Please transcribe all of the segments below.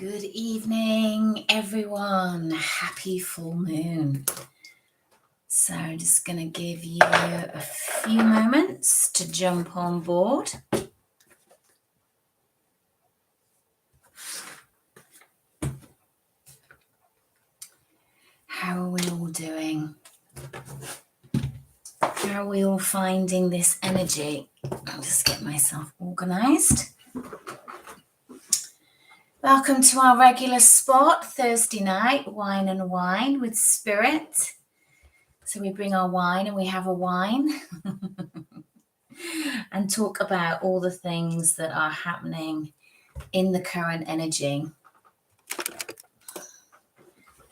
Good evening, everyone. Happy full moon. So I'm just going to give you a few moments to jump on board. How are we all doing? How are we all finding this energy? I'll just get myself organized. Welcome to our regular spot, Thursday night, Wine and Wine with Spirit. So we bring our wine and we have a wine and talk about all the things that are happening in the current energy.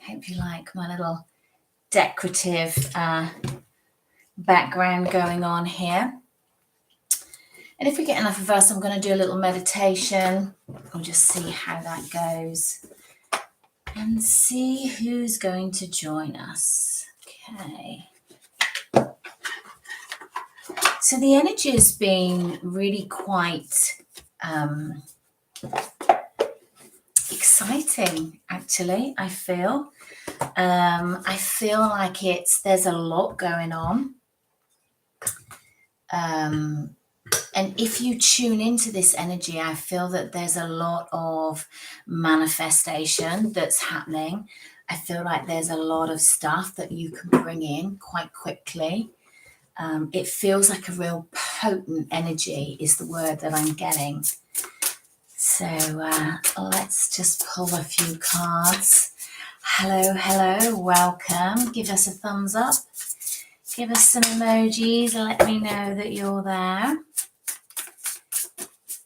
Hope you like my little decorative background going on here. And if we get enough of us, I'm going to do a little meditation. We'll just see how that goes and see who's going to join us. Okay. So the energy has been really quite exciting, actually, I feel. I feel like there's a lot going on. And if you tune into this energy, I feel that there's a lot of manifestation that's happening. I feel like there's a lot of stuff that you can bring in quite quickly. It feels like a real potent energy is the word that I'm getting. So let's just pull a few cards. Hello, welcome. Give us a thumbs up. Give us some emojis. Let me know that you're there.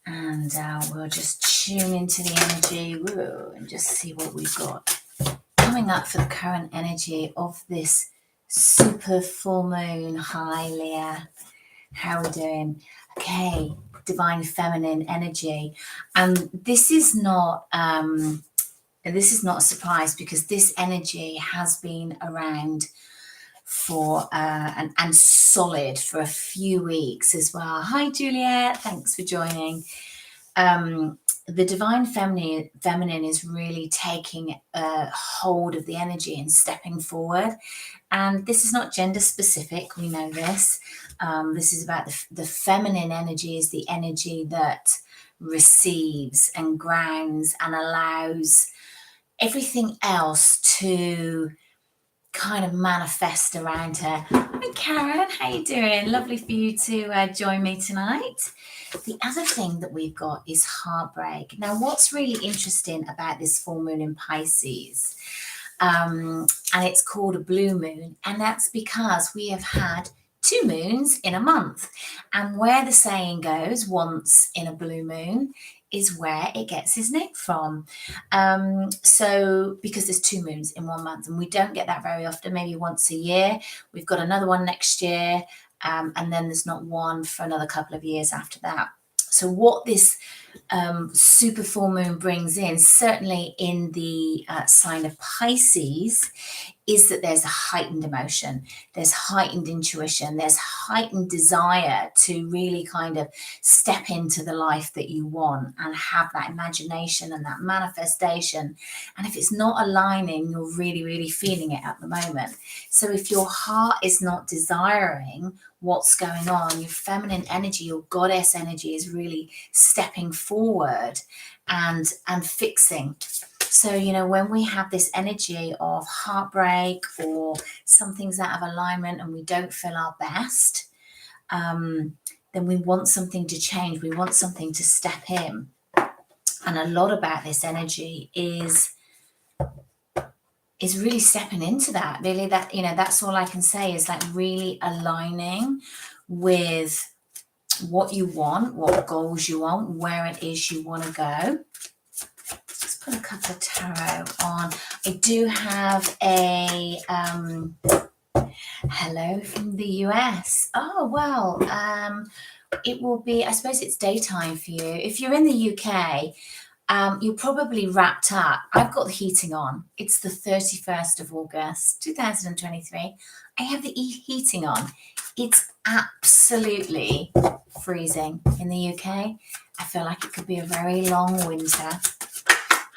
And we'll just tune into the energy and just see what we've got coming up for the current energy of this super full moon. Hi, Leah. How are we doing? Okay, divine feminine energy. And this is not a surprise because this energy has been around for and solid for a few weeks as well. Hi, Juliet. Thanks for joining. The divine feminine is really taking hold of the energy and stepping forward. And this is not gender specific. We know this. This is about the feminine energy is the energy that receives and grounds and allows everything else to kind of manifest around her. Hi, Karen. How you doing? Lovely for you to join me tonight. The other thing that we've got is heartbreak. Now, what's really interesting about this full moon in Pisces, and it's called a blue moon, and that's because we have had 2 moons in a month. And where the saying goes, once in a blue moon, is where it gets its name from. So because there's 2 moons in 1 month, and we don't get that very often, maybe once a year. We've got another one next year, and then there's not one for another couple of years after that. So what this super full moon brings in, certainly in the sign of Pisces, is that there's a heightened emotion, there's heightened intuition, there's heightened desire to really kind of step into the life that you want and have that imagination and that manifestation. And if it's not aligning, you're really, really feeling it at the moment. So if your heart is not desiring what's going on, your feminine energy, your goddess energy is really stepping forward and fixing. So, when we have this energy of heartbreak or something's out of alignment and we don't feel our best, then we want something to change. We want something to step in. And a lot about this energy is really stepping into that. Really, that's all I can say is like really aligning with what you want, what goals you want, where it is you want to go. Let's put a couple of tarot on. I do have a hello from the US. Oh, well, it will be, I suppose it's daytime for you. If you're in the UK, you're probably wrapped up. I've got the heating on. It's the 31st of August, 2023. I have the heating on. It's absolutely freezing in the UK. I feel like it could be a very long winter.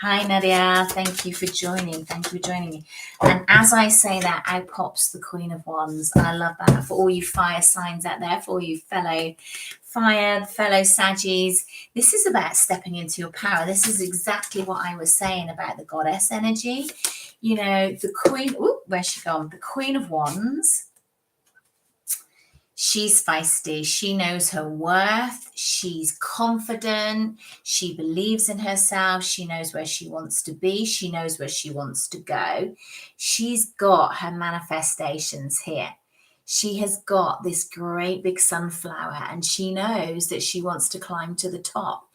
Hi, Nadia. Thank you for joining. Thank you for joining me. And as I say that, out pops the Queen of Wands. I love that. For all you fire signs out there, for all you fellow fire, fellow Saggies, this is about stepping into your power. This is exactly what I was saying about the goddess energy. You know, the Queen, where's she gone? The Queen of Wands. She's feisty. She knows her worth. She's confident. She believes in herself. She knows where she wants to be. She knows where she wants to go. She's got her manifestations here. She has got this great big sunflower, and she knows that she wants to climb to the top.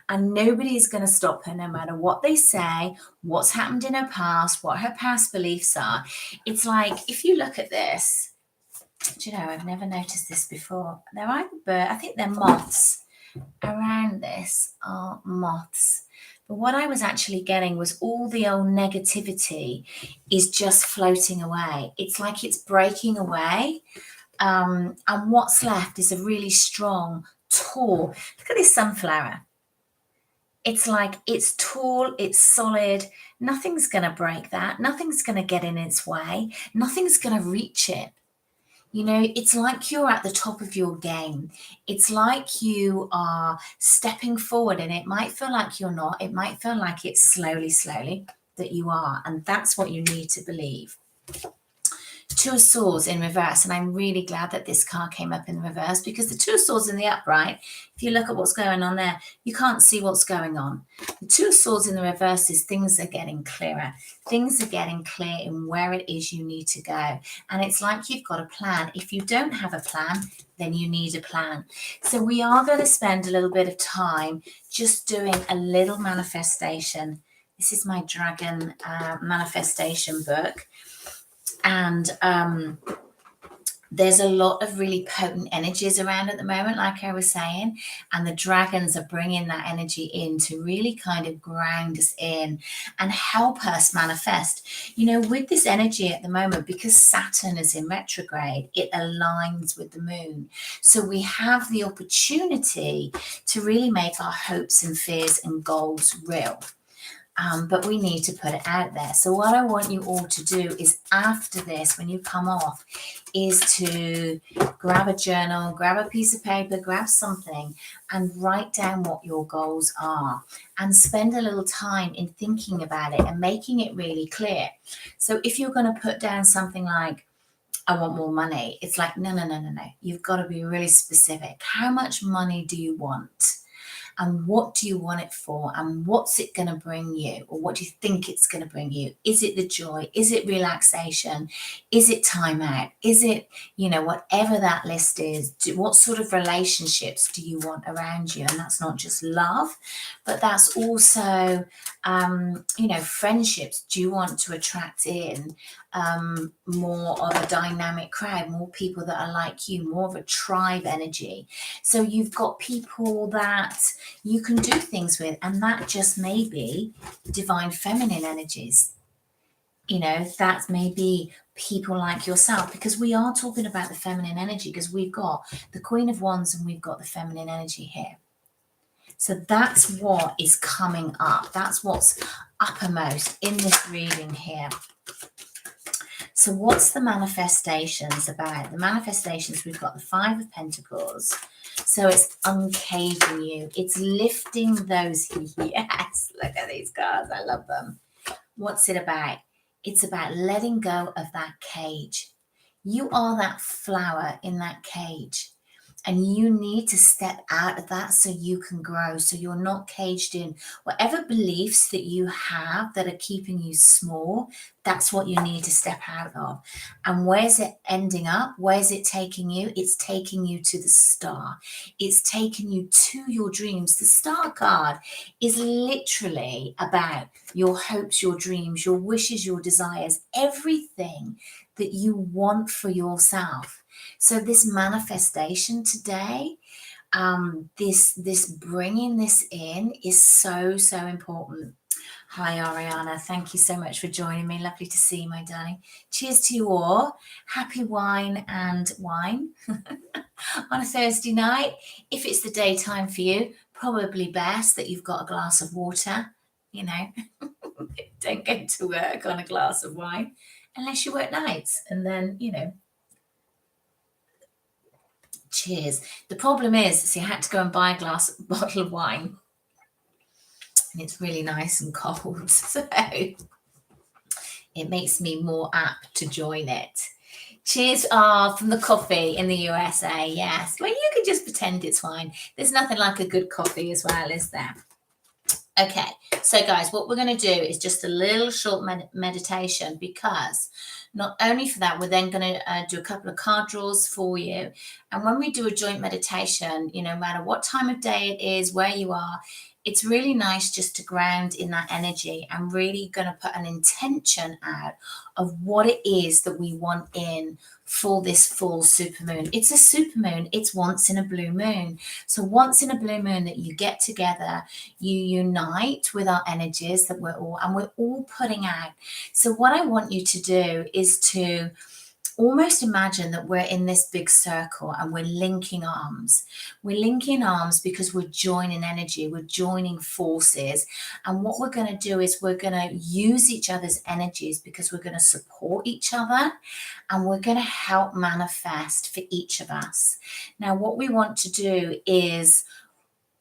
And nobody is going to stop her, no matter what they say, what's happened in her past, what her past beliefs are. It's like, if you look at this, do you know, I've never noticed this before. They're either birds, I think they're moths. Around this are moths. But what I was actually getting was all the old negativity is just floating away. It's like it's breaking away. And what's left is a really strong, tall, look at this sunflower. It's like it's tall, it's solid. Nothing's going to break that. Nothing's going to get in its way. Nothing's going to reach it. You know, it's like you're at the top of your game. It's like you are stepping forward, and it might feel like you're not. It might feel like it's slowly that you are. And that's what you need to believe. Two of Swords in reverse, and I'm really glad that this card came up in reverse, because the Two of Swords in the upright, if you look at what's going on there, you can't see what's going on. The Two of Swords in the reverse is things are getting clearer. Things are getting clear in where it is you need to go. And it's like you've got a plan. If you don't have a plan, then you need a plan. So we are going to spend a little bit of time just doing a little manifestation. This is my dragon manifestation book. And there's a lot of really potent energies around at the moment, like I was saying, and the dragons are bringing that energy in to really kind of ground us in and help us manifest. You know, with this energy at the moment, because Saturn is in retrograde, it aligns with the moon. So we have the opportunity to really make our hopes and fears and goals real. But we need to put it out there. So what I want you all to do is, after this, when you come off, is to grab a journal, grab a piece of paper, grab something, and write down what your goals are, and spend a little time in thinking about it and making it really clear. So if you're going to put down something like, I want more money, it's like, no. You've got to be really specific. How much money do you want? And what do you want it for? And what's it going to bring you? Or what do you think it's going to bring you? Is it the joy? Is it relaxation? Is it time out? Is it, you know, whatever that list is? What sort of relationships do you want around you? And that's not just love, but that's also, you know, friendships. Do you want to attract in more of a dynamic crowd, more people that are like you, more of a tribe energy? So you've got people that you can do things with, and that just may be divine feminine energies. You know, that may be people like yourself, because we are talking about the feminine energy, because we've got the Queen of Wands and we've got the feminine energy here. So that's what is coming up. That's what's uppermost in this reading here. So what's the manifestations about? The manifestations, we've got the Five of Pentacles. So it's uncaging you. It's lifting those. Yes, look at these cards. I love them. What's it about? It's about letting go of that cage. You are that flower in that cage. And you need to step out of that so you can grow, so you're not caged in. Whatever beliefs that you have that are keeping you small, that's what you need to step out of. And where's it ending up? Where's it taking you? It's taking you to the star. It's taking you to your dreams. The star card is literally about your hopes, your dreams, your wishes, your desires, everything that you want for yourself. So this manifestation today, this bringing this in is so important. Hi, Ariana. Thank you so much for joining me. Lovely to see you, my darling. Cheers to you all. Happy wine and wine on a Thursday night. If it's the daytime for you, probably best that you've got a glass of water. Don't go to work on a glass of wine unless you work nights. And then, cheers. The problem is, I had to go and buy a bottle of wine, and it's really nice and cold. So it makes me more apt to join it. Cheers from the coffee in the USA. Yes. Well, you can just pretend it's wine. There's nothing like a good coffee as well, is there? Okay. So, guys, what we're going to do is just a little short meditation, because not only for that, we're then going to do a couple of card draws for you. And when we do a joint meditation, no matter what time of day it is, where you are, it's really nice just to ground in that energy and really going to put an intention out of what it is that we want in for this full supermoon. It's a supermoon. It's once in a blue moon. So once in a blue moon that you get together, you unite with our energies that we're all putting out. So what I want you to do is to almost imagine that we're in this big circle and we're linking arms. We're linking arms because we're joining energy, we're joining forces. And what we're going to do is we're going to use each other's energies, because we're going to support each other and we're going to help manifest for each of us. Now, what we want to do is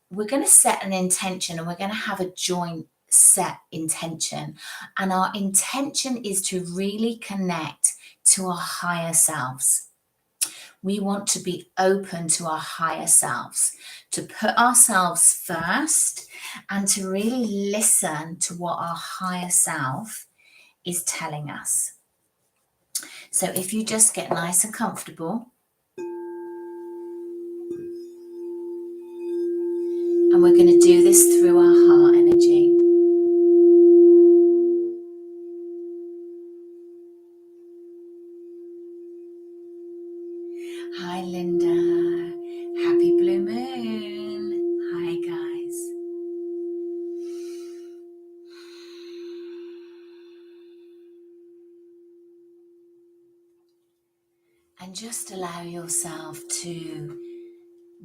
we're going to set an intention, and we're going to have a joint set intention. And our intention is to really connect to our higher selves. We want to be open to our higher selves, to put ourselves first, and to really listen to what our higher self is telling us. So if you just get nice and comfortable, and we're going to do this through our heart energy. Hi, Linda. Happy blue moon. Hi, guys. And just allow yourself to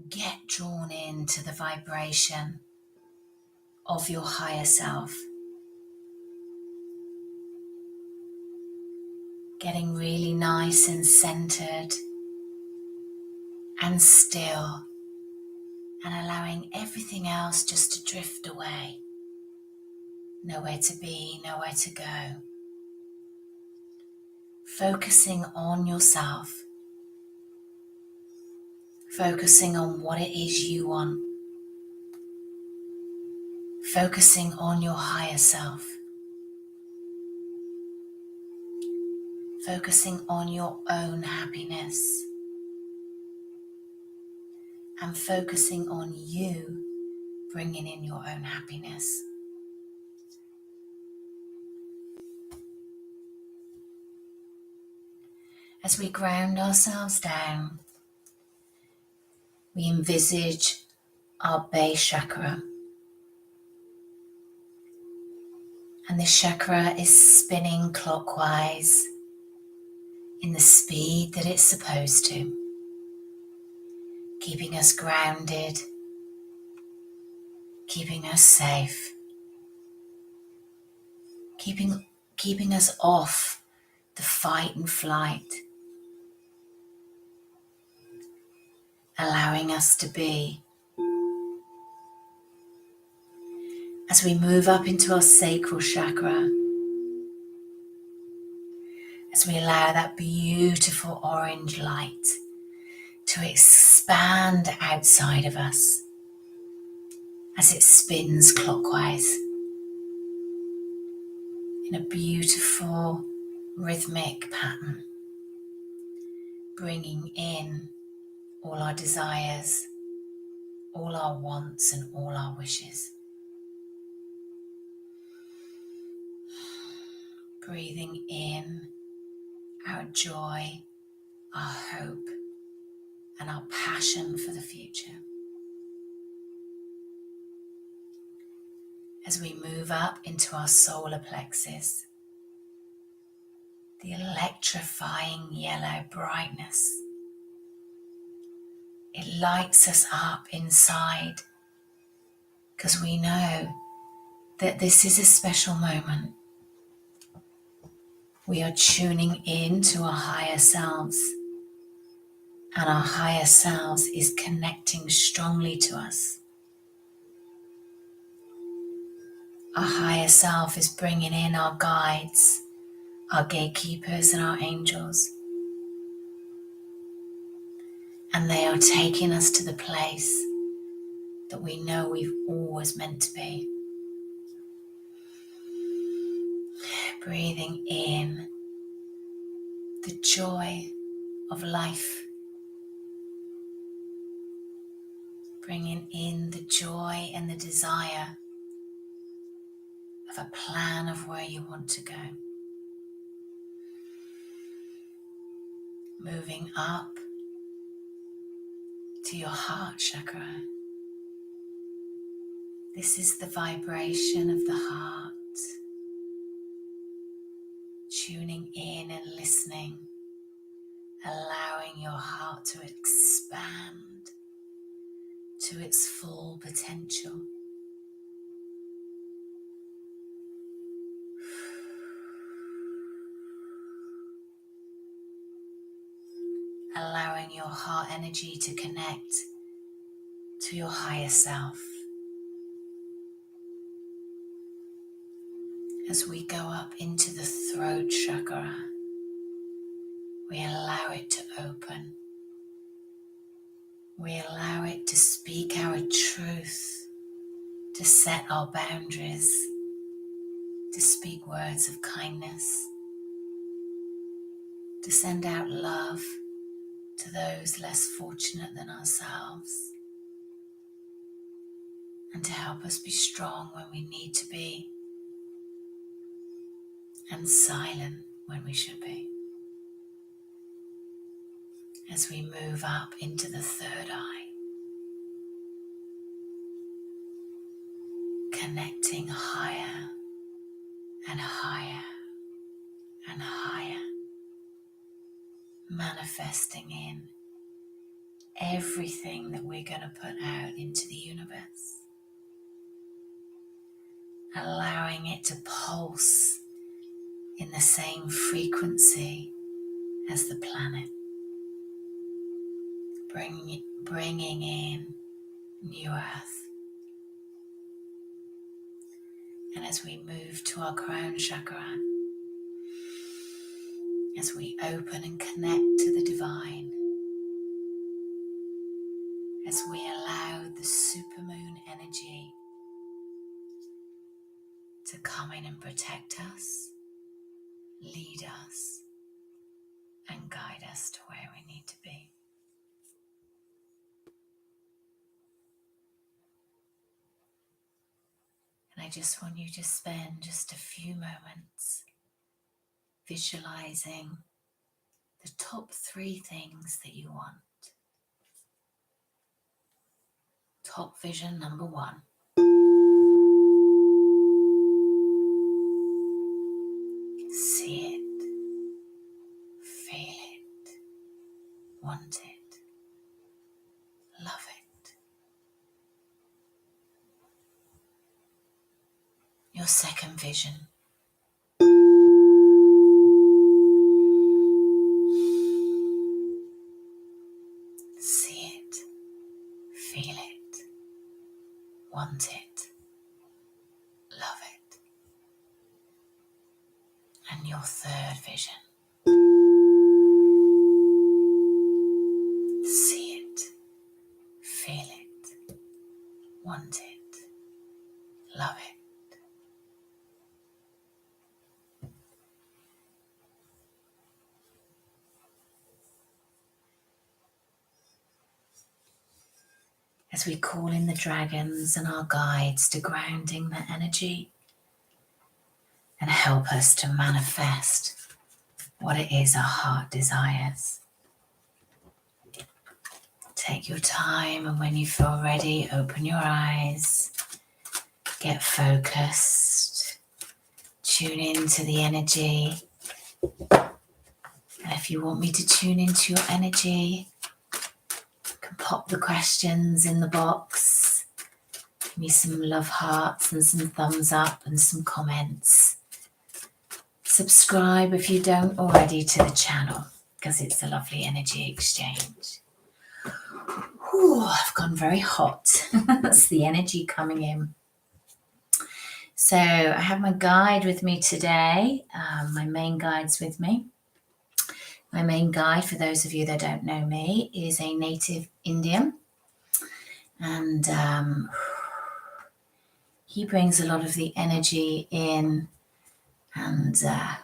get drawn into the vibration of your higher self. Getting really nice and centered and still, and allowing everything else just to drift away. Nowhere to be, nowhere to go. Focusing on yourself. Focusing on what it is you want. Focusing on your higher self. Focusing on your own happiness. And focusing on you bringing in your own happiness. As we ground ourselves down, we envisage our base chakra. And this chakra is spinning clockwise in the speed that it's supposed to, keeping us grounded, keeping us safe, keeping us off the fight and flight, allowing us to be. As we move up into our sacral chakra, as we allow that beautiful orange light to expand outside of us as it spins clockwise in a beautiful rhythmic pattern, bringing in all our desires, all our wants and all our wishes. Breathing in our joy, our hope, and our passion for the future. As we move up into our solar plexus, the electrifying yellow brightness, it lights us up inside, because we know that this is a special moment. We are tuning in to our higher selves, and our higher selves is connecting strongly to us. Our higher self is bringing in our guides, our gatekeepers, and our angels. And they are taking us to the place that we know we've always meant to be. Breathing in the joy of life. Bringing in the joy and the desire of a plan of where you want to go. Moving up to your heart chakra. This is the vibration of the heart. Tuning in and listening, allowing your heart to expand to its full potential. Allowing your heart energy to connect to your higher self. As we go up into the throat chakra, we allow it to open. We allow it to speak our truth, to set our boundaries, to speak words of kindness, to send out love to those less fortunate than ourselves, and to help us be strong when we need to be, and silent when we should be. As we move up into the third eye, connecting higher and higher and higher, manifesting in everything that we're going to put out into the universe, allowing it to pulse in the same frequency as the planet, bringing in new earth. And as we move to our crown chakra, as we open and connect to the divine, as we allow the supermoon energy to come in and protect us, lead us, and guide us to where we need to be. And I just want you to spend just a few moments visualizing the top 3 things that you want. Top vision number 1. See it, feel it, want it, love it. Your second vision. See it, feel it, want it, love it. And your third vision. See it, feel it, want it, love it. As we call in the dragons and our guides to grounding the energy and help us to manifest what it is our heart desires. Take your time, and when you feel ready, open your eyes, get focused, tune into the energy. And if you want me to tune into your energy, you can pop the questions in the box. me some love hearts and some thumbs up and some comments. Subscribe if you don't already to the channel, because it's a lovely energy exchange. Ooh, I've gone very hot. That's the energy coming in. So I have my guide with me today. My main guide's with me. My main guide, for those of you that don't know me, is a native Indian. And he brings a lot of the energy in and the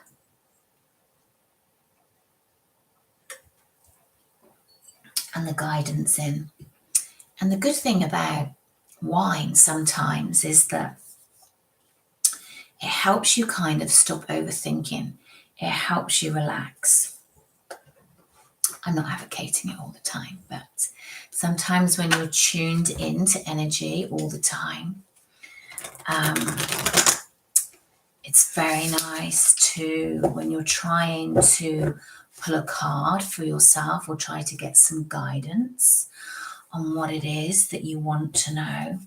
guidance in. And the good thing about wine sometimes is that it helps you kind of stop overthinking. It helps you relax. I'm not advocating it all the time, but sometimes when you're tuned into energy all the time, it's very nice to, when you're trying to pull a card for yourself or try to get some guidance on what it is that you want to know.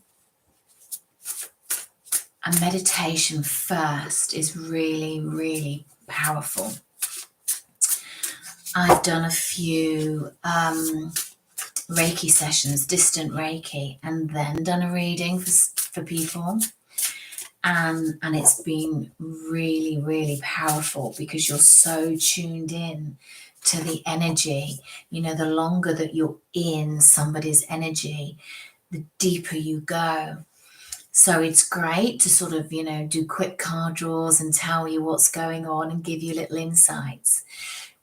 And meditation first is really, really powerful. I've done a few Reiki sessions, distant Reiki, and then done a reading for people. And it's been really, really powerful because you're so tuned in to the energy. You know, the longer that you're in somebody's energy, the deeper you go. So it's great to sort of, do quick card draws and tell you what's going on and give you little insights.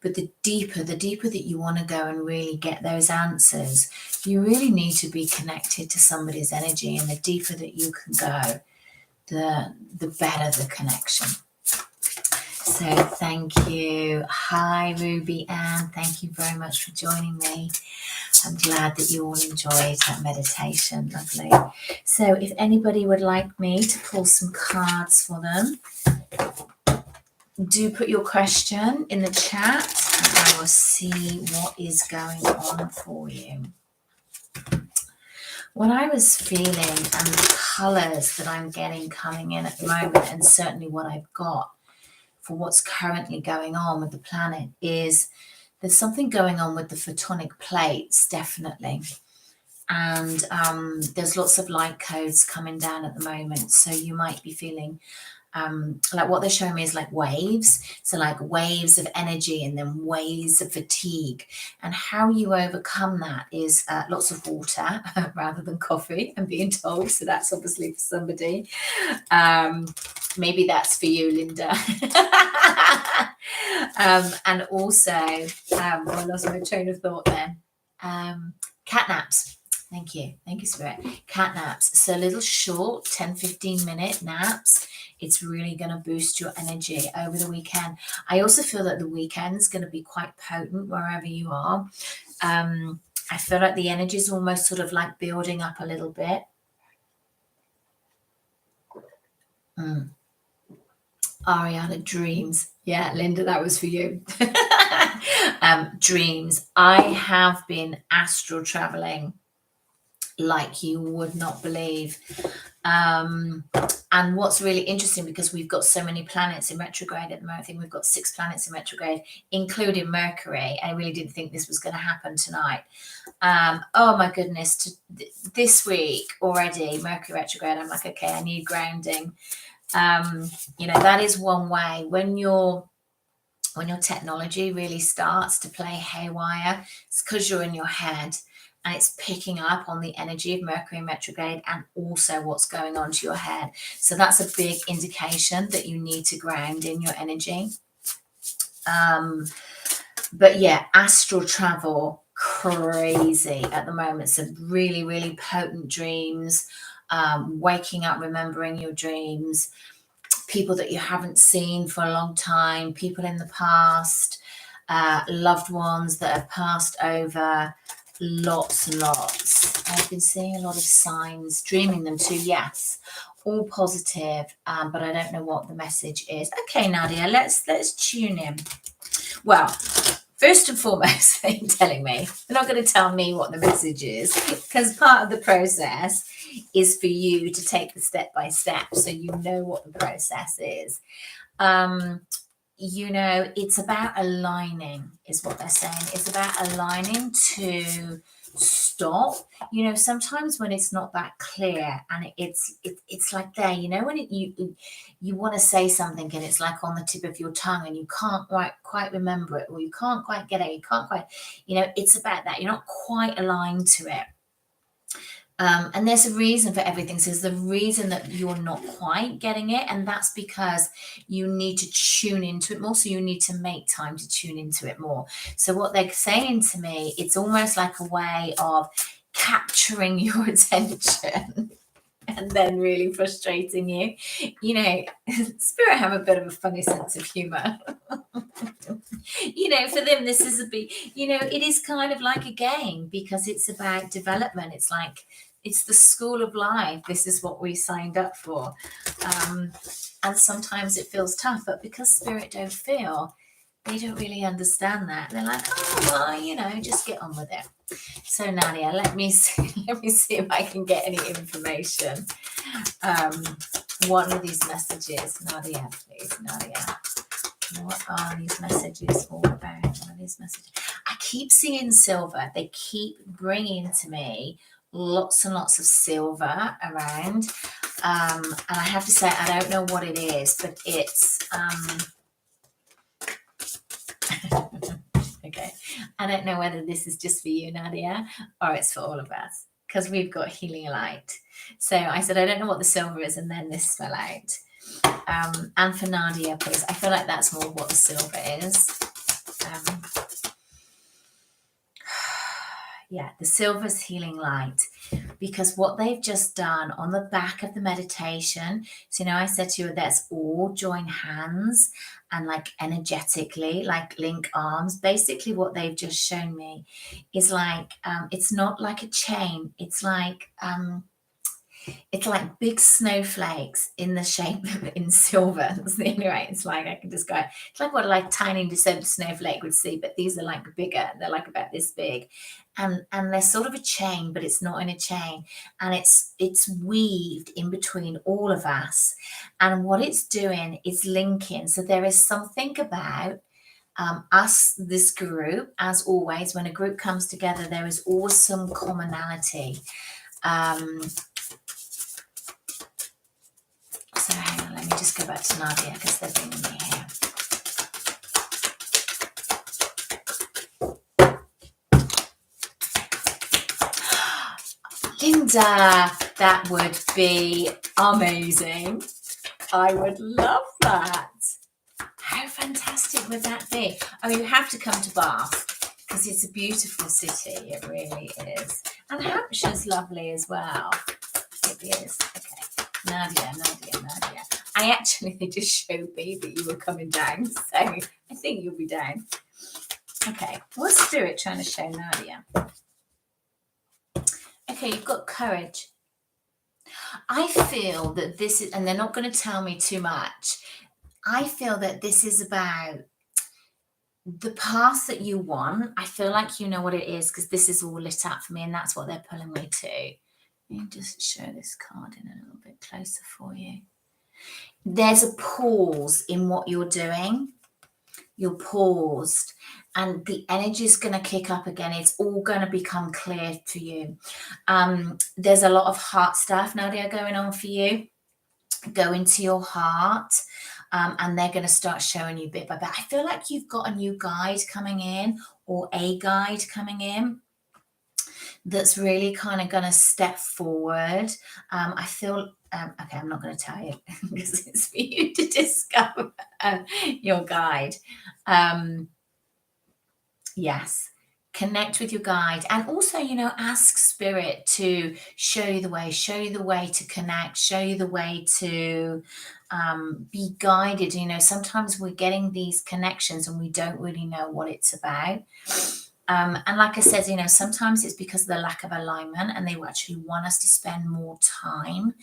But the deeper that you want to go and really get those answers, you really need to be connected to somebody's energy. And the deeper that you can go, the better the connection. So thank you. Hi, Ruby Ann. Thank you very much for joining me. I'm glad that you all enjoyed that meditation. Lovely. So if anybody would like me to pull some cards for them, do put your question in the chat and I will see what is going on for you. What I was feeling and the colours that I'm getting coming in at the moment, and certainly what I've got for what's currently going on with the planet, is there's something going on with the photonic plates, definitely. And there's lots of light codes coming down at the moment. So you might be feeling like what they're showing me is like waves. So like waves of energy and then waves of fatigue. And how you overcome that is lots of water rather than coffee, I'm being told. So that's obviously for somebody. Maybe that's for you, Linda. And also, I lost my train of thought there. Cat naps. Thank you, Spirit. Cat naps. So little short 10-15 minute naps. It's really going to boost your energy over the weekend. I also feel that the weekend is going to be quite potent wherever you are. I feel like the energy is almost sort of like building up a little bit. Ariana, dreams. Yeah, Linda, that was for you. Dreams. I have been astral traveling like you would not believe. And what's really interesting, because we've got so many planets in retrograde at the moment, I think we've got 6 planets in retrograde, including Mercury. I really didn't think this was going to happen tonight. Oh my goodness, this week already, Mercury retrograde, I'm like, okay, I need grounding. That is one way. When your technology really starts to play haywire, it's because you're in your head. And it's picking up on the energy of Mercury in retrograde and also what's going on to your head. So that's a big indication that you need to ground in your energy. But yeah, astral travel, crazy at the moment. So really, really potent dreams, waking up, remembering your dreams, people that you haven't seen for a long time, people in the past, loved ones that have passed over. Lots and lots. I've been seeing a lot of signs, dreaming them too. Yes, all positive, but I don't know what the message is. Okay, Nadia, let's tune in. Well, First and foremost, they're telling me, they're not going to tell me what the message is, because part of the process is for you to take the step by step so you know what the process is. It's about aligning, is what they're saying. It's about aligning to stop. Sometimes when it's not that clear and it's like there, when you want to say something and it's like on the tip of your tongue and you can't quite remember it, or you can't quite get it, you can't quite, it's about that. You're not quite aligned to it. And there's a reason for everything. So there's the reason that you're not quite getting it, and that's because you need to tune into it more. So you need to make time to tune into it more. So what they're saying to me, it's almost like a way of capturing your attention and then really frustrating you. Spirit have a bit of a funny sense of humor. For them, this is it is kind of like a game, because it's about development. It's like, it's the school of life. This is what we signed up for. And sometimes it feels tough, but because Spirit don't feel, they don't really understand that. They're like, oh, well, just get on with it. So Nadia, let me see if I can get any information. What are these messages? Nadia, please, Nadia. What are these messages all about? What are these messages? I keep seeing silver. They keep bringing to me lots and lots of silver around. And I have to say, I don't know what it is, but it's... okay. I don't know whether this is just for you, Nadia, or it's for all of us, because we've got healing light. So I said, I don't know what the silver is, and then this fell out. And for Nadia, please. I feel like that's more what the silver is. Yeah, the silver's healing light, because what they've just done on the back of the meditation, so I said to you, let's all join hands and like energetically, like link arms. Basically what they've just shown me is like, it's not like a chain, it's like big snowflakes in the shape of in silver. That's the only way it's like I can describe. It's like what a tiny December snowflake would see, but these are like bigger. They're like about this big, and they're sort of a chain, but it's not in a chain, and it's weaved in between all of us. And what it's doing is linking. So there is something about us, this group, as always. When a group comes together, there is always some commonality. So hang on, let me just go back to Nadia, because they're bringing me here. Linda, that would be amazing. I would love that. How fantastic would that be? I mean, you have to come to Bath, because it's a beautiful city. It really is. And Hampshire's lovely as well. It is. Okay. Nadia. I actually just showed me that you were coming down, so I think you'll be down. Okay, what's Spirit trying to show Nadia? Okay, you've got courage. I feel that this is, and they're not going to tell me too much, I feel that this is about the path that you want. I feel like you know what it is, because this is all lit up for me, and that's what they're pulling me to. Let me just show this card in a little bit closer for you. There's a pause in what you're doing. You're paused, and the energy is going to kick up again. It's all going to become clear to you. There's a lot of heart stuff, Nadia, going on for you. Go into your heart, and they're going to start showing you bit by bit. I feel like you've got a new guide coming in, or a guide coming in, that's really kind of going to step forward. I feel, okay, I'm not going to tell you, because it's for you to discover your guide. Yes, connect with your guide, and also, ask Spirit to show you the way to connect, show you the way to be guided. Sometimes we're getting these connections and we don't really know what it's about. And like I said, sometimes it's because of the lack of alignment, and they actually want us to spend more time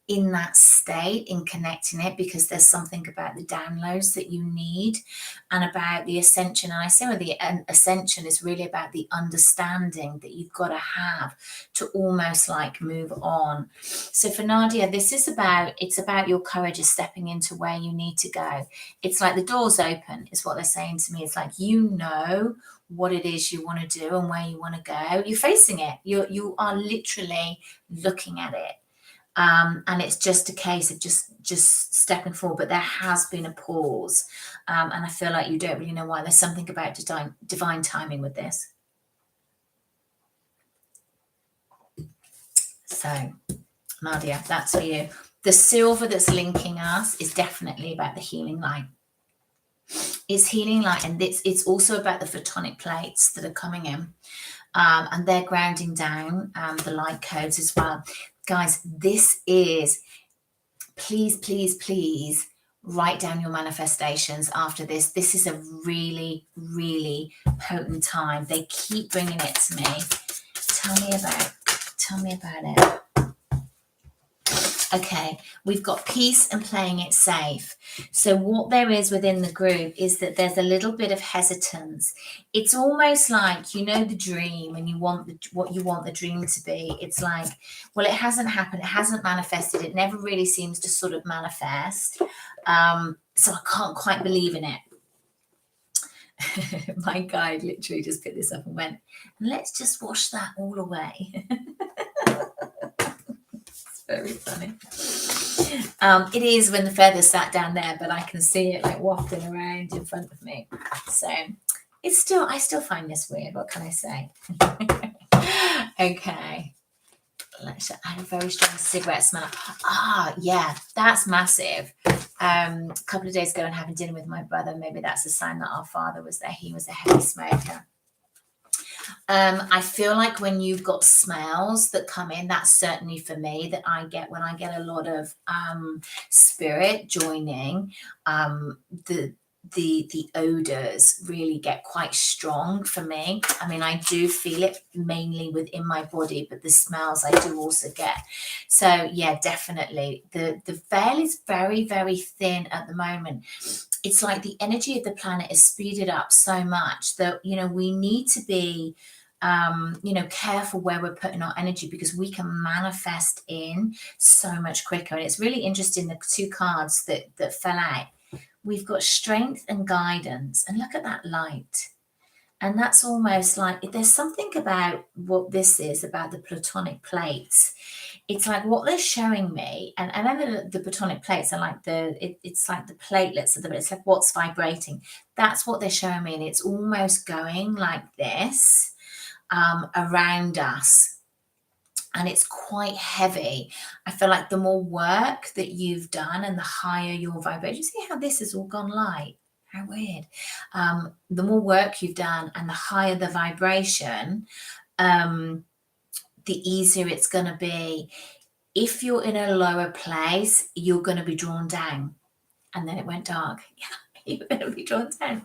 in that state, in connecting it, because there's something about the downloads that you need and about the ascension. And I say well, the ascension is really about the understanding that you've got to have to almost like move on. So for Nadia, this is about, it's about your courage of stepping into where you need to go. It's like the door's open, is what they're saying to me. It's like, you know what it is you want to do and where you want to go. You're facing it. You are literally looking at it. And it's just a case of just stepping forward. But there has been a pause. And I feel like you don't really know why. There's something about divine timing with this. So, Nadia, that's for you. The silver that's linking us is definitely about the healing light. It's healing light, and it's also about the photonic plates that are coming in. And they're grounding down the light codes as well. Guys, this is, please write down your manifestations after this. This is a really, really potent time. They keep bringing it to me. Tell me about it. Okay, we've got peace and playing it safe. So what there is within the group is that there's a little bit of hesitance. It's almost like, you know, the dream, and you want what you want the dream to be. It's like, well, it hasn't happened. It hasn't manifested. It never really seems to sort of manifest. So I can't quite believe in it. My guide literally just picked this up and went, let's just wash that all away. Very funny. It is when the feathers sat down there, but I can see it like wafting around in front of me. So it's still, I still find this weird. What can I say? Okay. I had a very strong cigarette smell. Yeah, that's massive. A couple of days ago and having dinner with my brother, maybe that's a sign that our father was there. He was a heavy smoker. I feel like when you've got smells that come in, that's certainly for me that I get when I get a lot of spirit joining. The odors really get quite strong for me. I mean, I do feel it mainly within my body, but the smells I do also get. So yeah, definitely. The veil is very, very thin at the moment. It's like the energy of the planet is speeded up so much that, you know, we need to be, you know, careful where we're putting our energy, because we can manifest in so much quicker. And it's really interesting, the two cards that fell out. We've got strength and guidance, and look at that light. And that's almost like, there's something about what this is about the platonic plates. It's like what they're showing me, and then the platonic plates are like it's like the platelets of it's like what's vibrating. That's what they're showing me, and it's almost going like this around us. And it's quite heavy. I feel like the more work that you've done and the higher your vibration, see how this has all gone light? How weird. The more work you've done and the higher the vibration, the easier it's going to be. If you're in a lower place, you're going to be drawn down. And then it went dark. Yeah, you're going to be drawn down.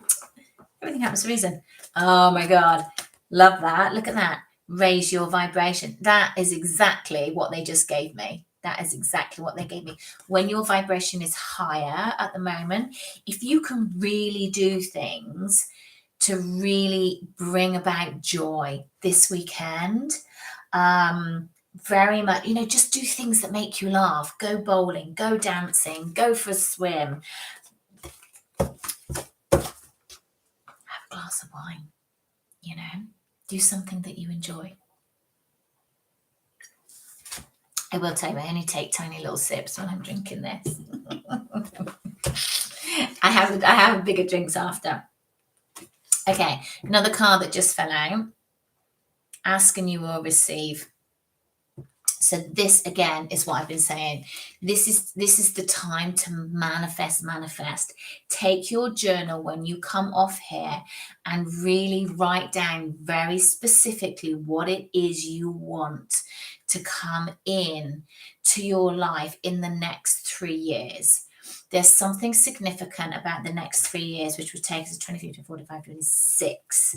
Everything happens for a reason. Oh my God. Love that. Look at that. Raise your vibration. That is exactly what they just gave me. That is exactly what they gave me. When your vibration is higher at the moment, if you can really do things to really bring about joy this weekend, very much, you know, just do things that make you laugh. Go bowling, go dancing, go for a swim. Have a glass of wine, you know. Do something that you enjoy. I will tell you, I only take tiny little sips when I'm drinking this. I have bigger drinks after. Okay, another card that just fell out. Ask and you will receive. So this again is what I've been saying. This is the time to manifest. Take your journal when you come off here and really write down very specifically what it is you want to come in to your life in the next 3 years. There's something significant about the next 3 years, which would take us to 23 to 45, 26,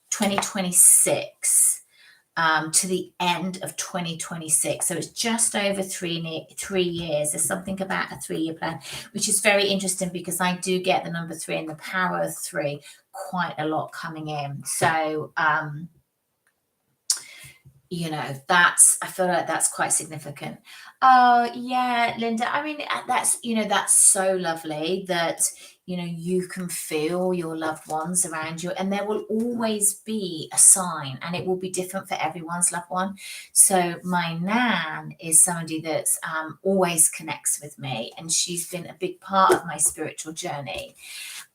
2026. to the end of 2026. So it's just over 3 years. There's something about a 3-year plan, which is very interesting because I do get the number 3 and the power of 3 quite a lot coming in. So, I feel like that's quite significant. Oh, yeah, Linda. I mean, that's so lovely that, you can feel your loved ones around you, and there will always be a sign, and it will be different for everyone's loved one. So my nan is somebody that's always connects with me, and she's been a big part of my spiritual journey.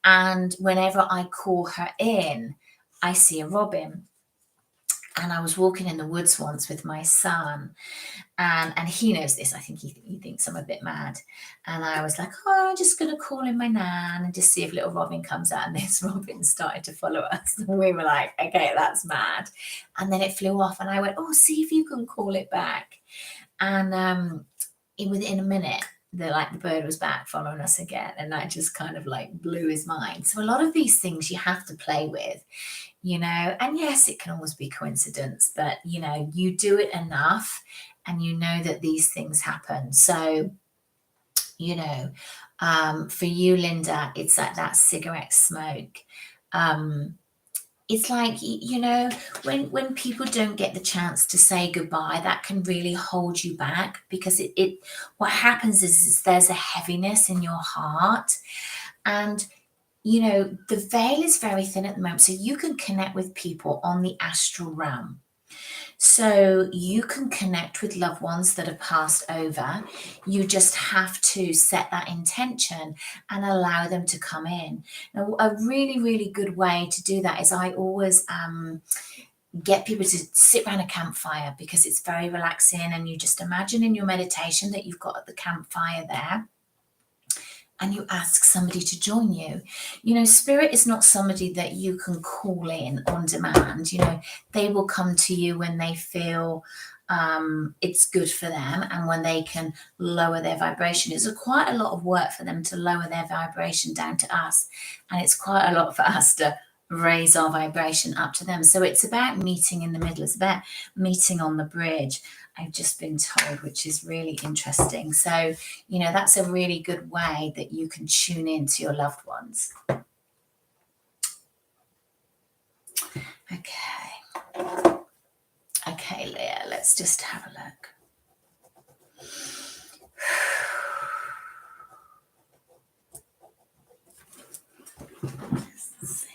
And whenever I call her in, I see a robin. And I was walking in the woods once with my son, and he knows this. I think he thinks I'm a bit mad. And I was like, oh, I'm just going to call in my nan and just see if little Robin comes out. And this Robin started to follow us. And we were like, okay, that's mad. And then it flew off, and I went, oh, see if you can call it back. And within a minute, the bird was back following us again. And that just kind of blew his mind. So a lot of these things you have to play with. And yes, it can always be coincidence, but you do it enough and you know that these things happen. So, for you, Linda, it's like that cigarette smoke. It's like, when people don't get the chance to say goodbye, that can really hold you back, because what happens is there's a heaviness in your heart. And the veil is very thin at the moment, so you can connect with people on the astral realm. So you can connect with loved ones that have passed over. You just have to set that intention and allow them to come in. Now, a really, really good way to do that is I always get people to sit around a campfire, because it's very relaxing, and you just imagine in your meditation that you've got the campfire there. And you ask somebody to join you. Spirit is not somebody that you can call in on demand. They will come to you when they feel it's good for them, and when they can lower their vibration. It's quite a lot of work for them to lower their vibration down to us, and it's quite a lot for us to raise our vibration up to them. So it's about meeting in the middle. It's about meeting on the bridge, I've just been told, which is really interesting. So, that's a really good way that you can tune in to your loved ones. Okay, Leah, let's just have a look. Let's see.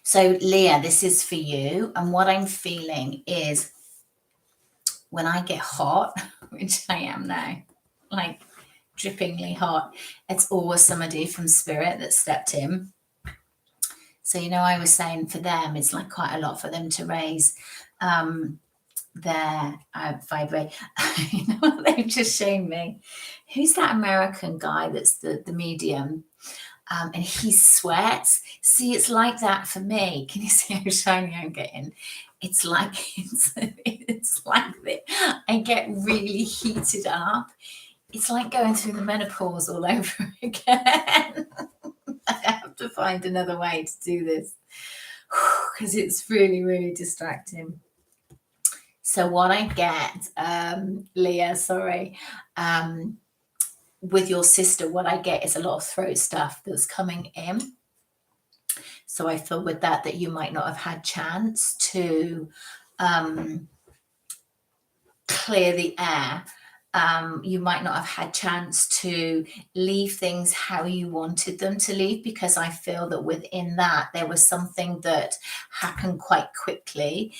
So, Leah, this is for you. And what I'm feeling is, when I get hot, which I am now, drippingly hot, it's always somebody from Spirit that stepped in. So, I was saying for them, it's quite a lot for them to raise their vibration. They've just shown me. Who's that American guy that's the medium? And he sweats. See, it's like that for me. Can you see how shiny I'm getting? It's like that. I get really heated up. It's like going through the menopause all over again. I have to find another way to do this, because it's really, really distracting. So what I get, Leah, sorry, with your sister, what I get is a lot of throat stuff that's coming in. So I feel with that you might not have had chance to clear the air. You might not have had chance to leave things how you wanted them to leave, because I feel that within that there was something that happened quite quickly,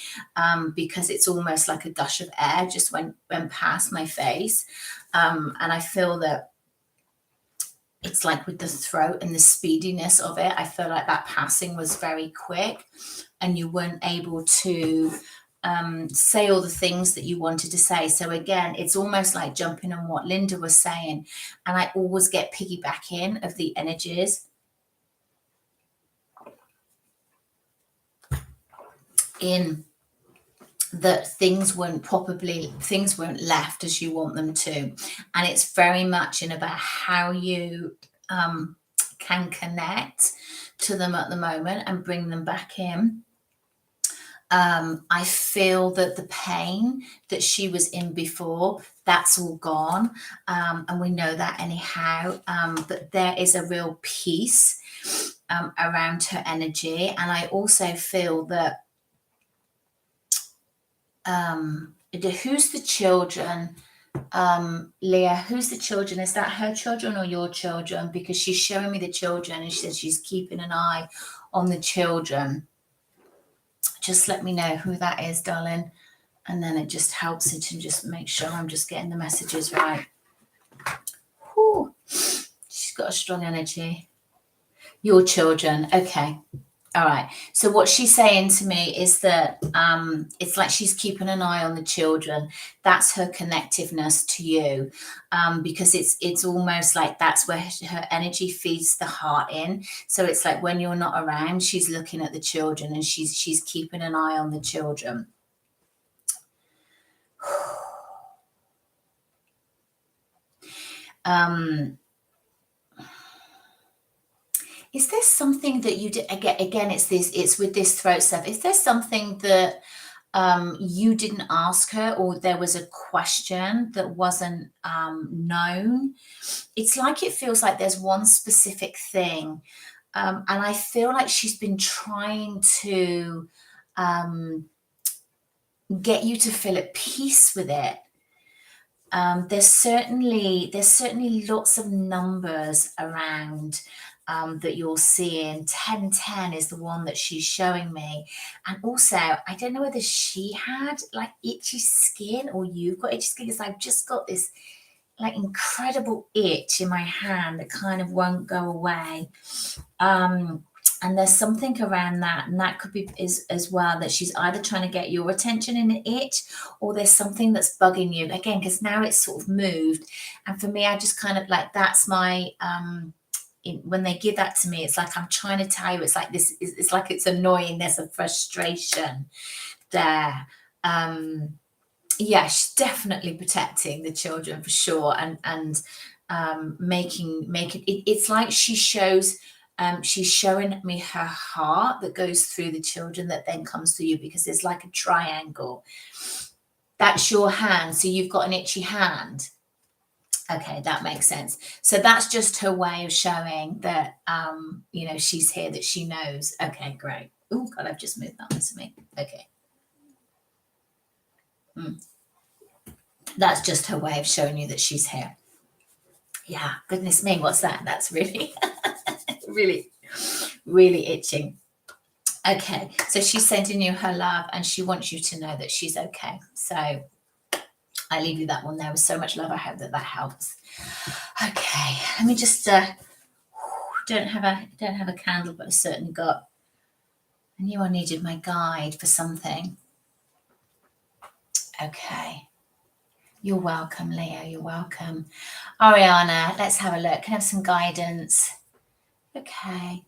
because it's almost like a gush of air just went past my face. And I feel that it's like with the throat and the speediness of it, I feel like that passing was very quick, and you weren't able to say all the things that you wanted to say. So again, it's almost like jumping on what Linda was saying, and I always get piggybacking of the energies. In that things weren't left as you want them to. And it's very much in about how you can connect to them at the moment and bring them back in. I feel that the pain that she was in before, that's all gone. And we know that anyhow. But there is a real peace around her energy. And I also feel that who's the children? Leah, who's the children? Is that her children or your children? Because she's showing me the children and she says she's keeping an eye on the children. Just let me know who that is, darling. And then it just helps it to just make sure I'm just getting the messages right. Whew. She's got a strong energy. Your children. Okay. All right. So what she's saying to me is that it's like she's keeping an eye on the children. That's her connectiveness to you, because it's almost like that's where her energy feeds the heart in. So it's like when you're not around, she's looking at the children and she's keeping an eye on the children. Is there something that you did again? It's with this throat stuff. Is there something that you didn't ask her, or there was a question that wasn't known? It's like it feels like there's one specific thing, and I feel like she's been trying to get you to feel at peace with it. There's certainly lots of numbers around that you're seeing. 1010 is the one that she's showing me. And also, I don't know whether she had like itchy skin or you've got itchy skin, because I've just got this like incredible itch in my hand that kind of won't go away. And there's something around that, and that could be as well, that she's either trying to get your attention in an itch, or there's something that's bugging you again, because now it's sort of moved. And for me, I just kind of like, that's my when they give that to me, it's like I'm trying to tell you, it's like this, it's like it's annoying, there's a frustration there. Yeah, she's definitely protecting the children for sure, and making it's like she's showing me her heart that goes through the children that then comes through you, because there's like a triangle. That's your hand, so you've got an itchy hand. Okay, that makes sense. So that's just her way of showing that she's here, that she knows. Okay, great. Oh God, I've just moved that to me. Okay. That's just her way of showing you that she's here. Yeah, goodness me, what's that? That's really really, really itching. Okay, so she's sending you her love and she wants you to know that she's okay. So I leave you that one there with so much love. I hope that helps. Okay, let me just don't have a candle, but I certainly got. I knew I needed my guide for something. Okay. You're welcome, Leo. You're welcome. Ariana, let's have a look. Can I have some guidance? Okay.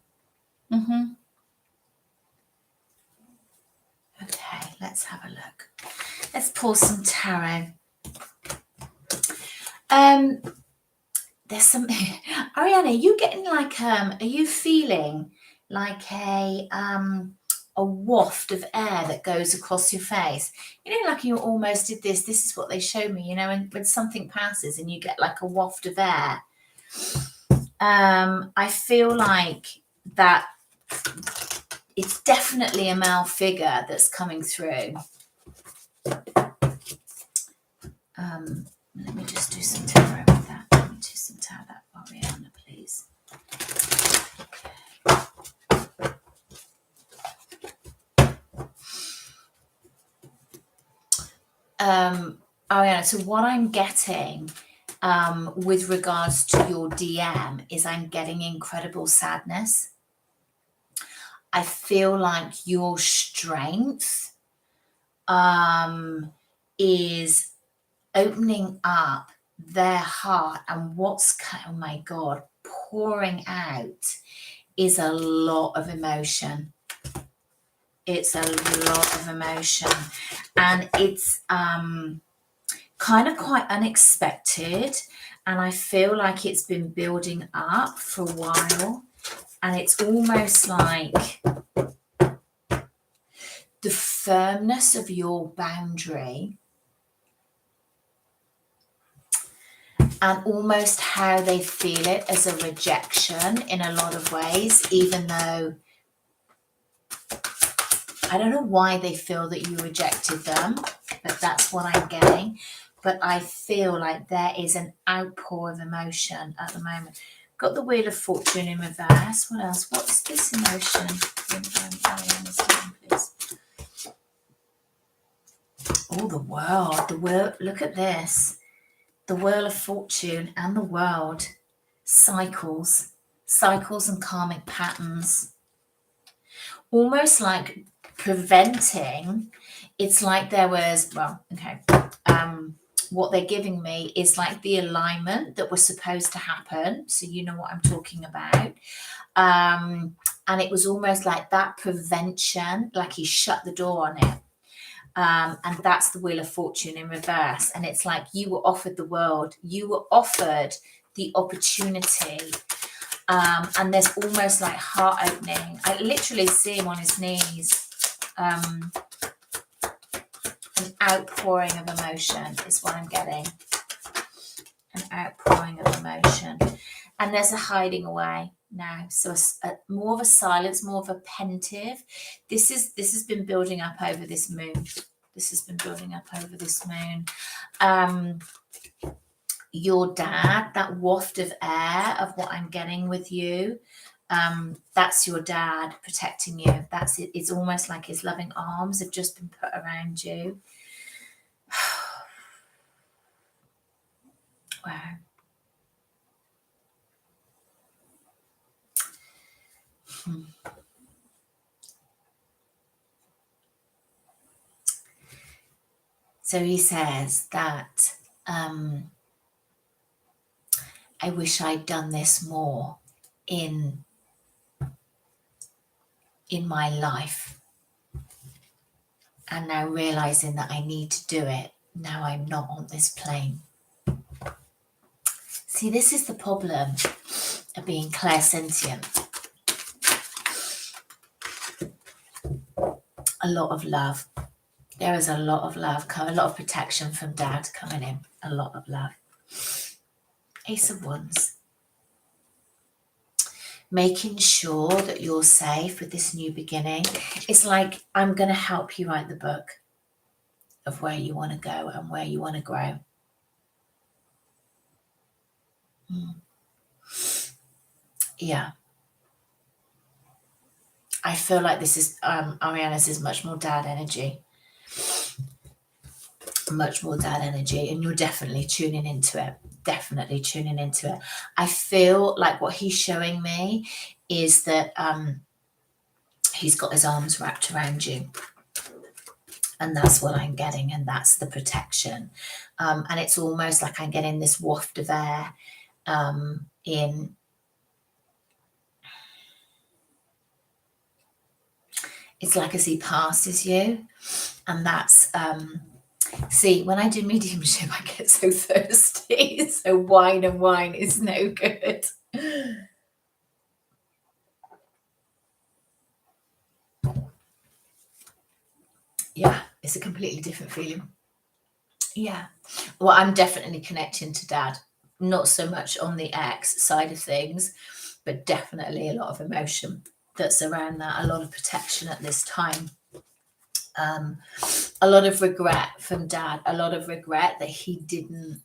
Okay, let's have a look. Let's pull some tarot. There's some Ariana, are you getting like are you feeling like a waft of air that goes across your face? Like you almost did this is what they show me, and when something passes and you get like a waft of air. I feel like that it's definitely a male figure that's coming through. Let me just do some tarot with that. Let me do some tarot that Ariana, please. Ariana, so what I'm getting with regards to your DM is I'm getting incredible sadness. I feel like your strength is opening up their heart, and what's, oh my God, pouring out is a lot of emotion. It's a lot of emotion, and it's kind of quite unexpected, and I feel like it's been building up for a while, and it's almost like the firmness of your boundary and almost how they feel it as a rejection in a lot of ways, even though I don't know why they feel that you rejected them, but that's what I'm getting. But I feel like there is an outpour of emotion at the moment. Got the Wheel of Fortune in reverse. What else? What's this emotion? Oh, the world. The world. Look at this. The Wheel of Fortune and the world. Cycles and karmic patterns. Almost like preventing. It's like there was, well, okay. What they're giving me is like the alignment that was supposed to happen. So you know what I'm talking about. And it was almost like that prevention, like he shut the door on it. And that's the Wheel of Fortune in reverse. And it's like you were offered the world, you were offered the opportunity. And there's almost like heart opening. I literally see him on his knees. An outpouring of emotion is what I'm getting. An outpouring of emotion. And there's a hiding away now. So more of a silence, more of a pensive. This has been building up over this moon. This has been building up over this moon. Your dad, that waft of air of what I'm getting with you, that's your dad protecting you. That's it. It's almost like his loving arms have just been put around you. Wow. So he says that I wish I'd done this more in my life. And now realizing that I need to do it, now I'm not on this plane. See, this is the problem of being clairsentient. A lot of love. There is a lot of love, a lot of protection from dad coming in. A lot of love. Ace of Wands. Making sure that you're safe with this new beginning. It's like, I'm going to help you write the book of where you want to go and where you want to grow. Yeah. I feel like this is, Ariana's is much more dad energy. Much more dad energy. And you're definitely tuning into it. Definitely tuning into it. I feel like what he's showing me is that he's got his arms wrapped around you. And that's what I'm getting. And that's the protection. And it's almost like I'm getting this waft of air in. It's like as he passes you. And that's, see, when I do mediumship, I get so thirsty. So wine and wine is no good. Yeah, it's a completely different feeling. Yeah. Well, I'm definitely connecting to dad. Not so much on the ex side of things, but definitely a lot of emotion that's around that. A lot of protection at this time. A lot of regret from dad. A lot of regret that he didn't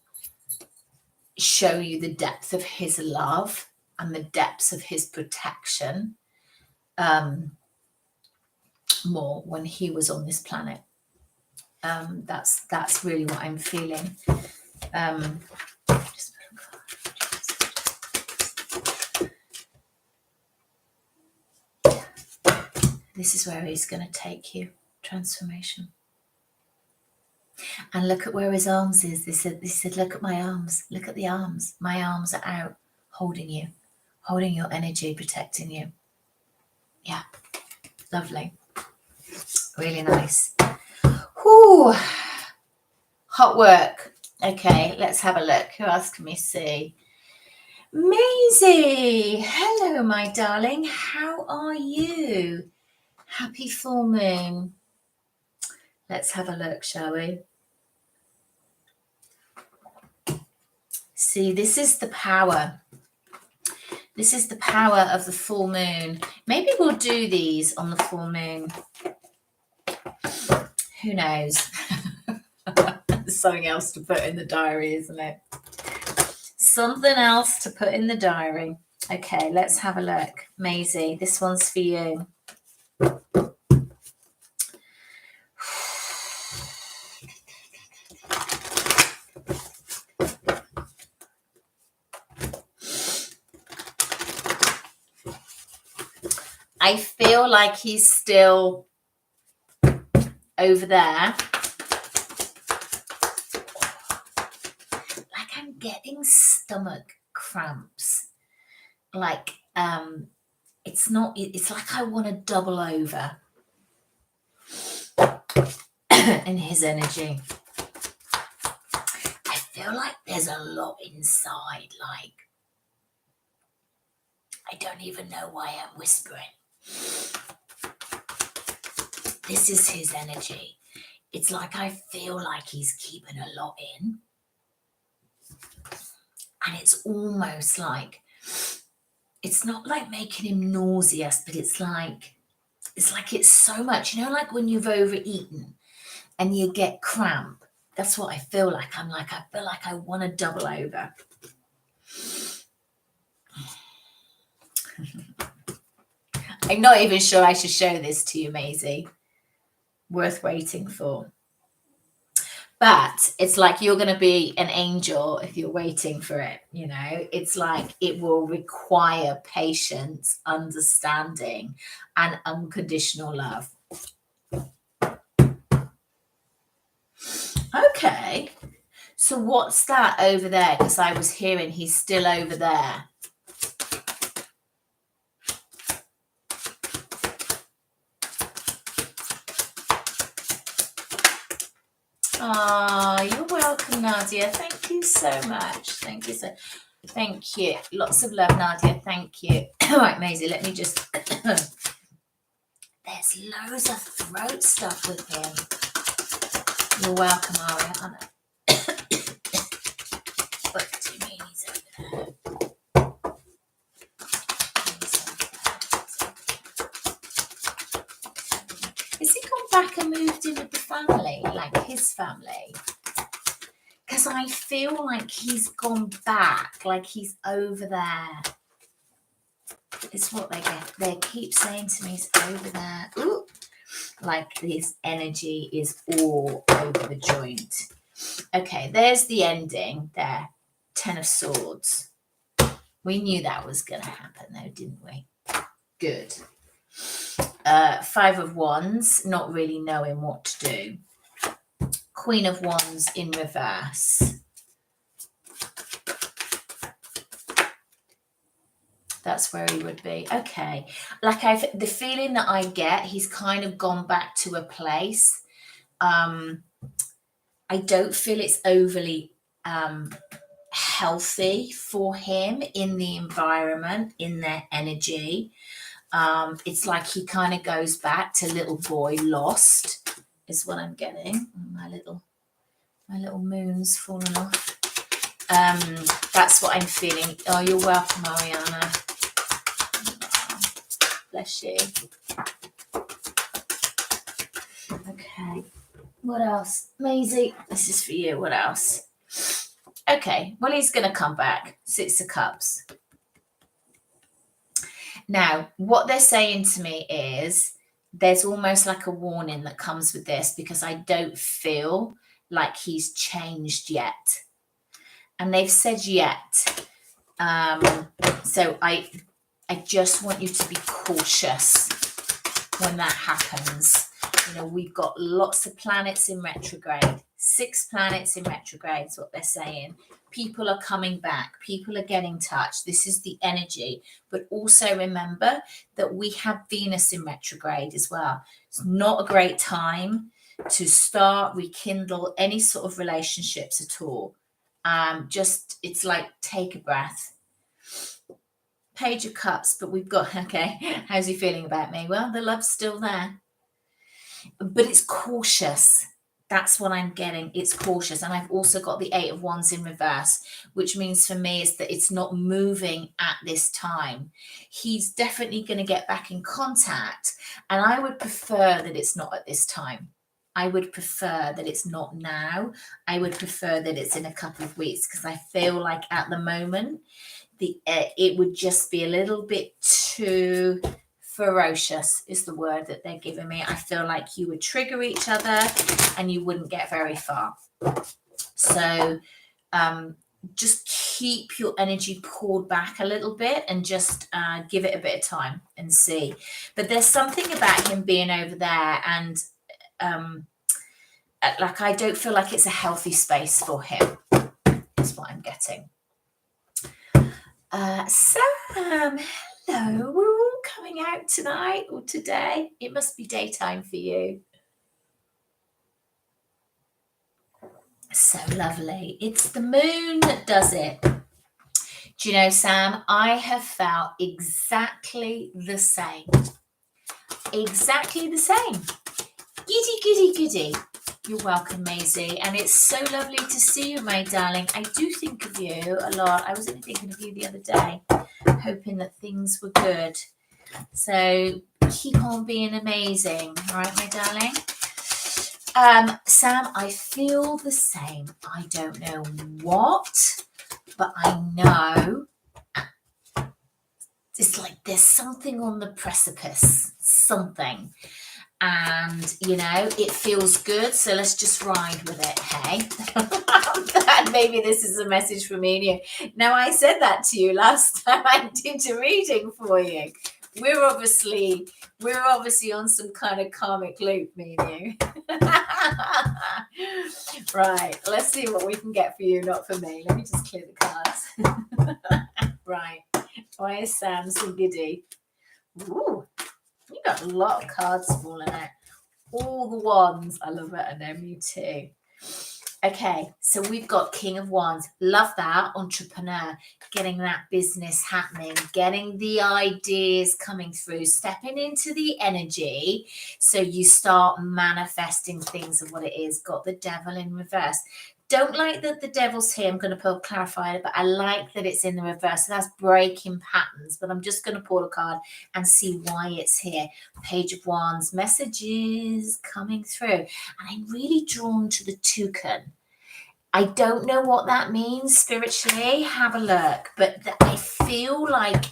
show you the depth of his love and the depths of his protection more when he was on this planet. That's really what I'm feeling. This is where he's going to take you. Transformation. And look at where his arms is. They said, look at my arms. Look at the arms. My arms are out, holding you, holding your energy, protecting you. Yeah, lovely. Really nice. Whew. Hot work. Okay, let's have a look. Who else can we see? Maisie. Hello, my darling. How are you? Happy full moon. Let's have a look, shall we? See, this is the power. This is the power of the full moon. Maybe we'll do these on the full moon. Who knows? Something else to put in the diary, isn't it? Something else to put in the diary. Okay, let's have a look. Maisie, this one's for you. I feel like he's still over there. Like I'm getting stomach cramps. Like it's like I want to double over in his energy. I feel like there's a lot inside, like I don't even know why I'm whispering. This is his energy. It's like I feel like he's keeping a lot in. And it's almost like, it's not like making him nauseous, but it's like it's so much, you know, like when you've overeaten and you get cramp. That's what I feel like. I feel like I want to double over. I'm not even sure I should show this to you, Maisie. Worth waiting for. But it's like you're going to be an angel if you're waiting for it, you know. It's like it will require patience, understanding, and unconditional love. Okay. So what's that over there? Because I was hearing he's still over there. Oh, you're welcome, Nadia. Thank you so much. Thank you. Lots of love, Nadia. Thank you. All right, Maisie, let me just... There's loads of throat stuff with him. You're welcome, Ariana. What do you mean he's over there? Has he gone back and moved in with the family, like his family? Because I feel like he's gone back, like he's over there. It's what they keep saying to me, he's over there. Ooh. Like his energy is all over the joint. Okay, there's the ending there. 10 of Swords. We knew that was going to happen though, didn't we? Good. 5 of Wands, not really knowing what to do. Queen of Wands in reverse. That's where he would be. Okay. Like the feeling that I get, he's kind of gone back to a place. I don't feel it's overly healthy for him in the environment, in their energy. It's like he kind of goes back to little boy lost, is what I'm getting. My little moon's fallen off. That's what I'm feeling. Oh, you're welcome, Ariana. Bless you. Okay. What else? Maisie, this is for you. What else? Okay. Well, he's going to come back. 6 of Cups. Now, what they're saying to me is there's almost like a warning that comes with this because I don't feel like he's changed yet. And they've said yet. So I just want you to be cautious when that happens. You know, we've got lots of planets in retrograde. 6 planets in retrograde is what they're saying. People are coming back. People are getting touched. This is the energy. But also remember that we have Venus in retrograde as well. It's not a great time to start, rekindle any sort of relationships at all. Just, it's like, take a breath. Page of Cups, but we've got, okay, how's he feeling about me? Well, the love's still there. But it's cautious. That's what I'm getting. It's cautious. And I've also got the 8 of Wands in reverse, which means for me is that it's not moving at this time. He's definitely going to get back in contact. And I would prefer that it's not at this time. I would prefer that it's not now. I would prefer that it's in a couple of weeks, because I feel like at the moment, it would just be a little bit too ferocious is the word that they're giving me. I feel like you would trigger each other and you wouldn't get very far. So just keep your energy pulled back a little bit and just give it a bit of time and see. But there's something about him being over there, and like, I don't feel like it's a healthy space for him. That's what I'm getting. Sam, hello. We're all coming out tonight or today. It must be daytime for you. So lovely. It's the moon that does it. Do you know, Sam, I have felt exactly the same. Exactly the same. Giddy, giddy, giddy. You're welcome, Maisie. And it's so lovely to see you, my darling. I do think of you a lot. I was only thinking of you the other day, hoping that things were good. So keep on being amazing. All right, my darling. Sam, I feel the same. I don't know what, but I know it's like there's something on the precipice, something. And, you know, it feels good. So let's just ride with it, hey? And maybe this is a message from me and you. Now, I said that to you last time I did a reading for you. We're obviously on some kind of karmic loop, me and you. Right, let's see what we can get for you, not for me. Let me just clear the cards. Right, why is Sam so giddy? Ooh, you got a lot of cards falling out. All the wands. I love it. I know, me too. Okay, so we've got King of Wands. Love that. Entrepreneur. Getting that business happening. Getting the ideas coming through. Stepping into the energy. So you start manifesting things of what it is. Got the Devil in reverse. Don't like that the devil's here. I'm going to clarify it, but I like that it's in the reverse. So that's breaking patterns. But I'm just going to pull a card and see why it's here. Page of Wands, messages coming through. And I'm really drawn to the toucan. I don't know what that means spiritually. Have a look. But I feel like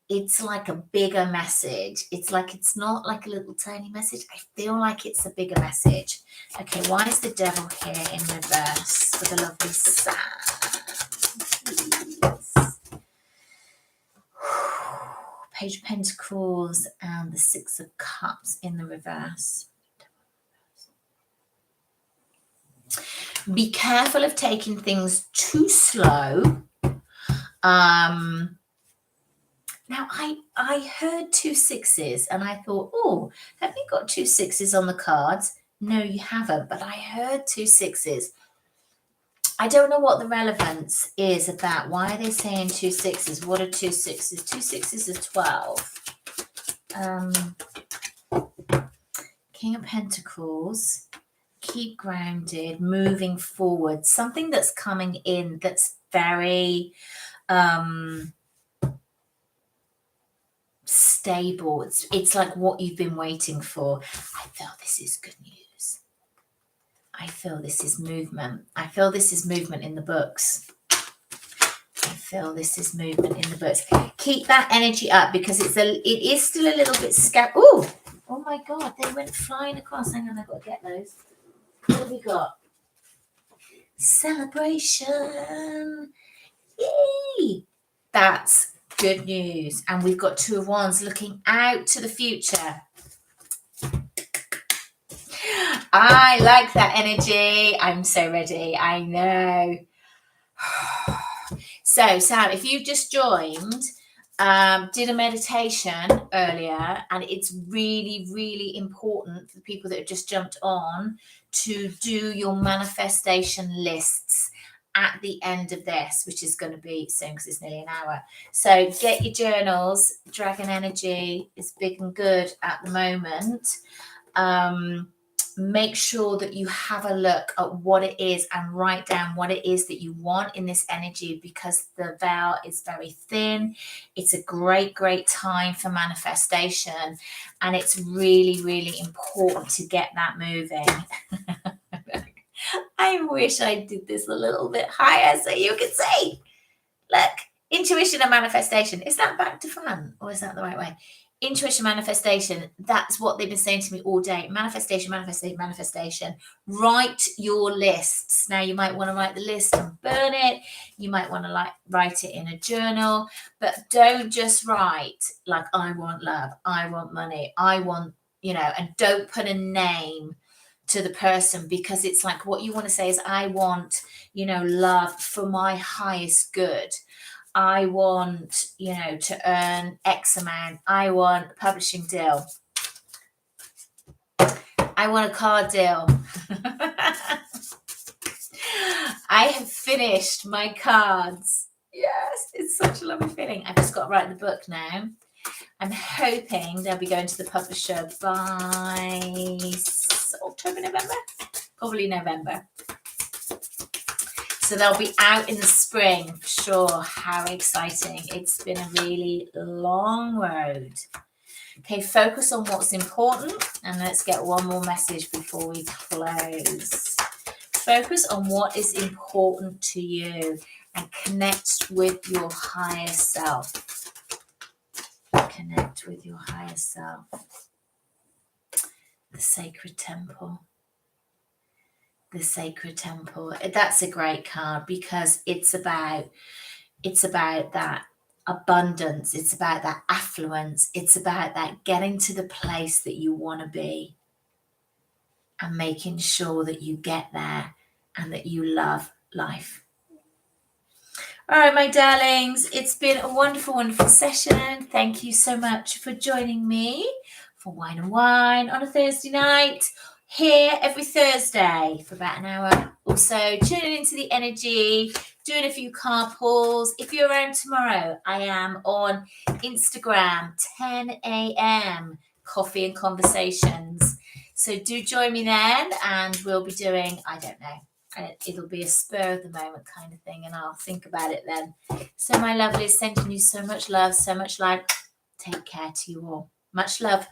it's like a bigger message. It's like, it's not like a little tiny message. I feel like it's a bigger message. Okay, why is the devil here in reverse for the lovely Sam? Please. Page of Pentacles and the 6 of Cups in the reverse. Be careful of taking things too slow. Now, I heard 2 6s and I thought, oh, have you got 2 6s on the cards? No, you haven't, but I heard 2 6s. I don't know what the relevance is of that. Why are they saying 2 6s? What are 2 6s? 2 6s are 12. King of Pentacles. Keep grounded, moving forward. Something that's coming in that's very... stable. It's like what you've been waiting for. I feel this is good news. I feel this is movement. I feel this is movement in the books. I feel this is movement in the books. Keep that energy up, because it is still a little bit scary. Oh my God, they went flying across. Hang on, I've got to get those. What have we got? Celebration. Yay! That's good news. And we've got 2 of Wands looking out to the future. I like that energy. I'm so ready. I know. So, Sam, if you've just joined, did a meditation earlier, and it's really, really important for the people that have just jumped on to do your manifestation lists at the end of this, which is going to be soon because it's nearly an hour. So get your journals. Dragon energy is big and good at the moment. Make sure that you have a look at what it is and write down what it is that you want in this energy, because the veil is very thin. It's a great time for manifestation, and it's really, really important to get that moving. I wish I did this a little bit higher so you could see. Look, intuition and manifestation. Is that back to fun, or is that the right way? Intuition, manifestation, that's what they've been saying to me all day. Manifestation. Write your lists. Now, you might want to write the list and burn it. You might want to write it in a journal, but don't just write like, I want love, I want money, I want, and don't put a name to the person, because it's like, what you want to say is, I want, love for my highest good. I want, to earn X amount. I want a publishing deal. I want a car deal. I have finished my cards. Yes, it's such a lovely feeling. I've just got to write the book now. I'm hoping they'll be going to the publisher by October, November? Probably November. So they'll be out in the spring for sure. How exciting. It's been a really long road. Okay, focus on what's important, and let's get one more message before we close. Focus on what is important to you and connect with your higher self. Connect with your higher self. The sacred temple. The sacred temple. That's a great card, because it's about that abundance. It's about that affluence. It's about that getting to the place that you want to be and making sure that you get there and that you love life. All right, my darlings, it's been a wonderful session. Thank you so much for joining me for Wine and Wine on a Thursday night. Here every Thursday for about an hour or so, tuning into the energy, doing a few card pulls. If you're around tomorrow, I am on Instagram, 10 a.m, coffee and conversations. So do join me then, and we'll be doing, I don't know, it'll be a spur of the moment kind of thing, and I'll think about it then. So my lovelies, sending you so much love, so much light. Take care to you all. Much love.